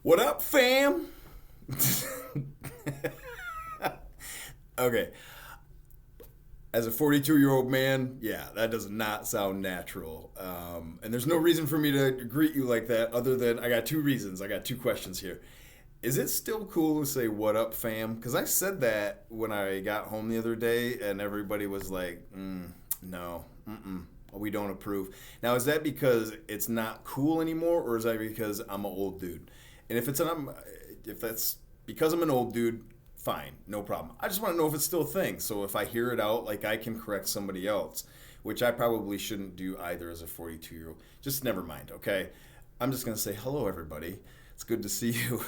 What up, fam? Okay. As a 42-year-old man, yeah, that does not sound natural. And there's no reason for me to greet you like that other than I got two reasons. I got two questions here. Is it still cool to say "What up, fam"? Because I said that when I got home the other day, and everybody was like, "No, we don't approve." Now, is that because it's not cool anymore, or is that because I'm an old dude? And if that's because I'm an old dude, fine, no problem. I just want to know if it's still a thing. So if I hear it out, like I can correct somebody else, which I probably shouldn't do either as a 42-year-old. Just never mind, okay? I'm just gonna say hello, everybody. It's good to see you.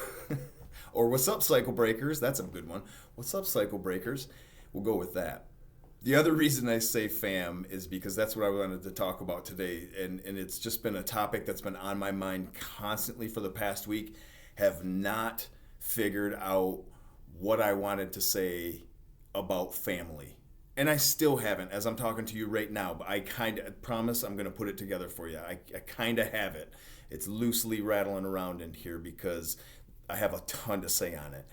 Or what's up, cycle breakers? That's a good one. What's up, cycle breakers? We'll go with that. The other reason I say fam is because that's what I wanted to talk about today. And it's just been a topic that's been on my mind constantly for the past week. Have not figured out what I wanted to say about family. And I still haven't, as I'm talking to you right now, but I kind of promise I'm going to put it together for you. I kind of have it. It's loosely rattling around in here because I have a ton to say on it.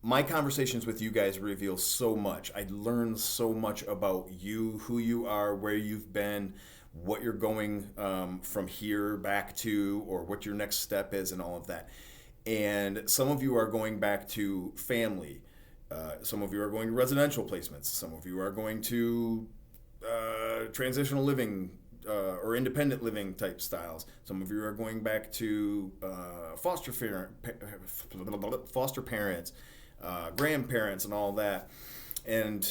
My conversations with you guys reveal so much. I learn so much about you, who you are, where you've been, what you're going from here back to, or what your next step is, and all of that. And some of you are going back to family. Some of you are going to residential placements. Some of you are going to transitional living or independent living type styles. Some of you are going back to foster parents, grandparents, and all that. And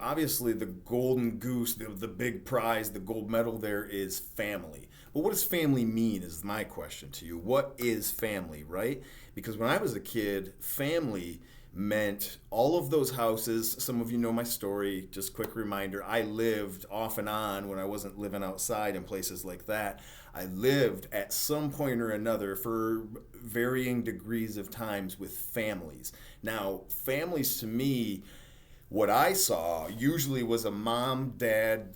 obviously the golden goose, the big prize, the gold medal there is family. But what does family mean is my question to you. What is family, right? Because when I was a kid, family meant all of those houses. Some of you know my story. Just quick reminder, I lived off and on when I wasn't living outside in places like that. I lived at some point or another for varying degrees of times with families. Now, families to me, what I saw usually was a mom, dad,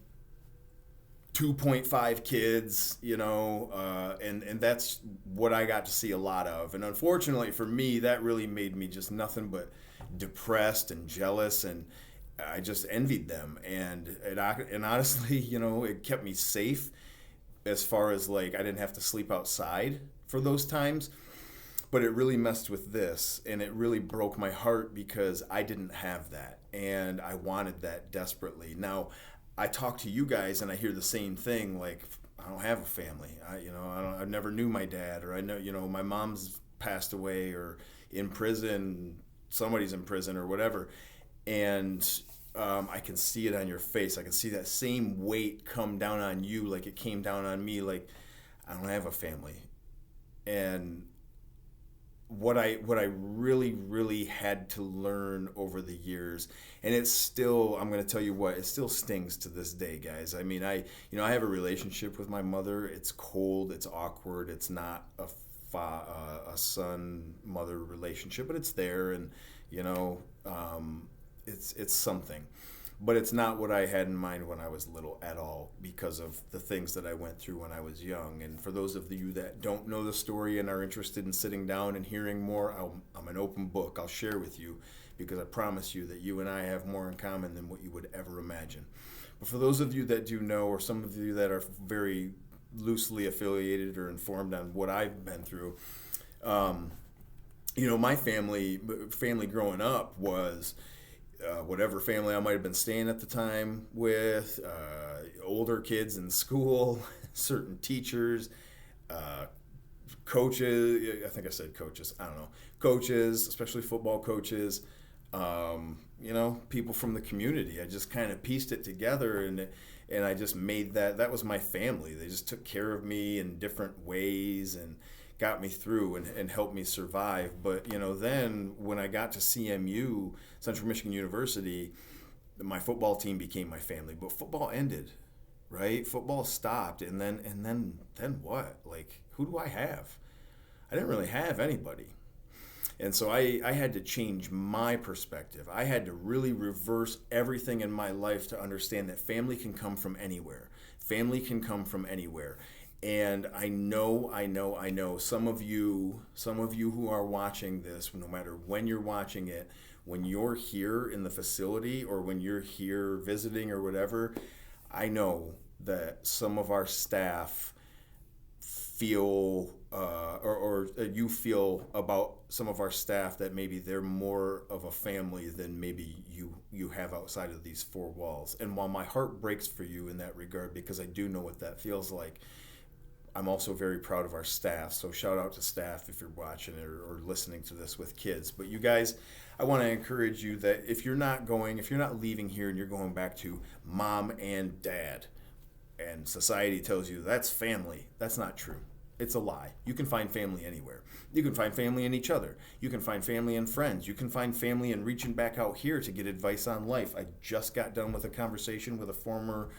2.5 kids, and that's what I got to see a lot of. And unfortunately for me, that really made me just nothing but depressed and jealous, and I just envied them. And honestly, it kept me safe as far as like I didn't have to sleep outside for those times. But it really messed with this, and it really broke my heart because I didn't have that, and I wanted that desperately. Now, I talk to you guys, and I hear the same thing. Like, I don't have a family. I never knew my dad, or I know, my mom's passed away, or in prison. Somebody's in prison, or whatever, and I can see it on your face. I can see that same weight come down on you, like it came down on me. Like, I don't have a family, and what I really had to learn over the years, and it's still, I'm going to tell you what, it still stings to this day, guys. I mean, I have a relationship with my mother. It's cold, it's awkward, it's not a son mother relationship, but it's there, and it's something. But it's not what I had in mind when I was little at all, because of the things that I went through when I was young. And for those of you that don't know the story and are interested in sitting down and hearing more, I'm an open book. I'll share with you, because I promise you that you and I have more in common than what you would ever imagine. But for those of you that do know, or some of you that are very loosely affiliated or informed on what I've been through, my family growing up was whatever family I might have been staying at the time with, older kids in school, certain teachers, coaches. I think I said coaches. I don't know. Coaches, especially football coaches. People from the community. I just kind of pieced it together, and I just made that was my family. They just took care of me in different ways and got me through and helped me survive. But then when I got to CMU, Central Michigan University, my football team became my family. But football ended, right? Football stopped, and then what? Like, who do I have? I didn't really have anybody. And so I had to change my perspective. I had to really reverse everything in my life to understand that family can come from anywhere. Family can come from anywhere. And I know some of you who are watching this, no matter when you're watching it, when you're here in the facility or when you're here visiting or whatever, I know that some of our staff feel or you feel about some of our staff that maybe they're more of a family than maybe you have outside of these four walls. And while my heart breaks for you in that regard, because I do know what that feels like, I'm also very proud of our staff. So shout out to staff if you're watching or listening to this with kids. But you guys, I want to encourage you that if you're not leaving here and you're going back to mom and dad, and society tells you that's family, that's not true. It's a lie. You can find family anywhere. You can find family in each other. You can find family in friends. You can find family in reaching back out here to get advice on life. I just got done with a conversation with a former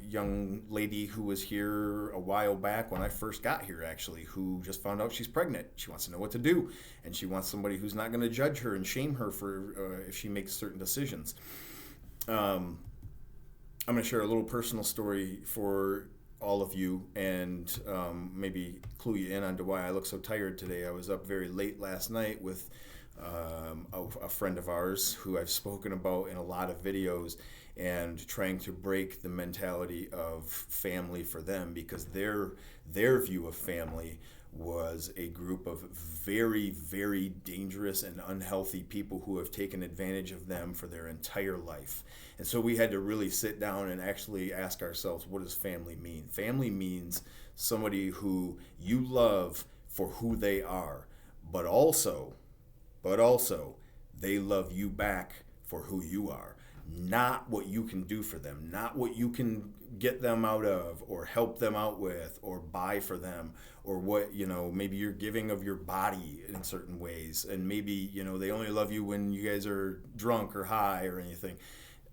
young lady who was here a while back when I first got here, actually, who just found out she's pregnant. She wants to know what to do, and she wants somebody who's not going to judge her and shame her for if she makes certain decisions. I'm going to share a little personal story for all of you and maybe clue you in on to why I look so tired today. I was up very late last night with a friend of ours who I've spoken about in a lot of videos, and trying to break the mentality of family for them, because their view of family was a group of very, very dangerous and unhealthy people who have taken advantage of them for their entire life. And so we had to really sit down and actually ask ourselves, what does family mean? Family means somebody who you love for who they are, but also they love you back for who you are. Not what you can do for them, not what you can get them out of or help them out with or buy for them, or what, maybe you're giving of your body in certain ways, and maybe, they only love you when you guys are drunk or high or anything.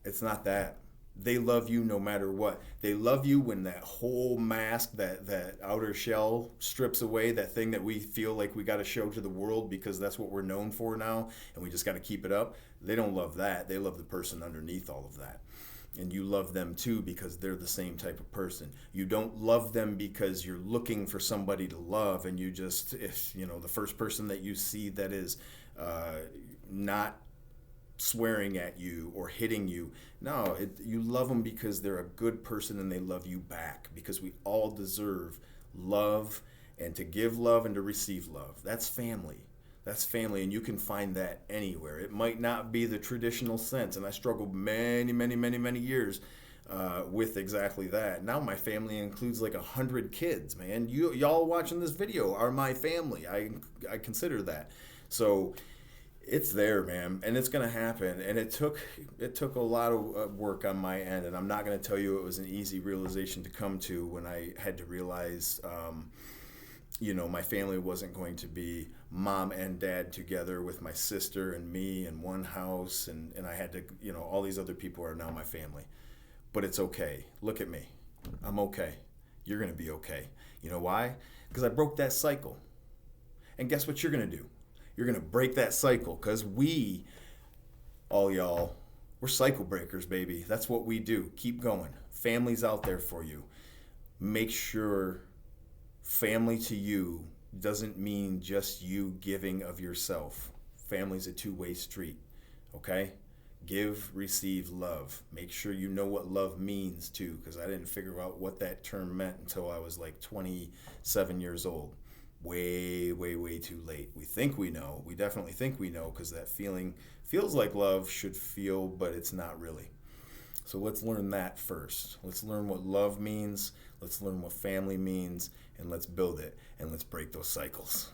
It's not that. They love you no matter what. They love you when that whole mask, that outer shell strips away, that thing that we feel like we got to show to the world because that's what we're known for now, and we just got to keep it up. They don't love that. They love the person underneath all of that. And you love them too because they're the same type of person. You don't love them because you're looking for somebody to love, and you just, if the first person that you see that is not swearing at you or hitting you. No, you love them because they're a good person and they love you back, because we all deserve love, and to give love and to receive love. That's family. That's family, and you can find that anywhere. It might not be the traditional sense, and I struggled many, many, many, many years with exactly that. Now my family includes like 100 kids, man. Y'all watching this video are my family. I consider that. So it's there, man, and it's gonna happen. And it took a lot of work on my end, and I'm not gonna tell you it was an easy realization to come to when I had to realize, my family wasn't going to be mom and dad together with my sister and me in one house, and I had to, all these other people are now my family. But it's okay. Look at me. I'm okay. You're gonna be okay. You know why? Because I broke that cycle. And guess what you're gonna do? You're going to break that cycle, because all y'all, we're cycle breakers, baby. That's what we do. Keep going. Family's out there for you. Make sure family to you doesn't mean just you giving of yourself. Family's a two-way street, okay? Give, receive, love. Make sure you know what love means too, because I didn't figure out what that term meant until I was like 27 years old. Way, way, way too late. We think we know. We definitely think we know, because that feeling feels like love should feel, but it's not really. So let's learn that first. Let's learn what love means. Let's learn what family means, and let's build it, and let's break those cycles.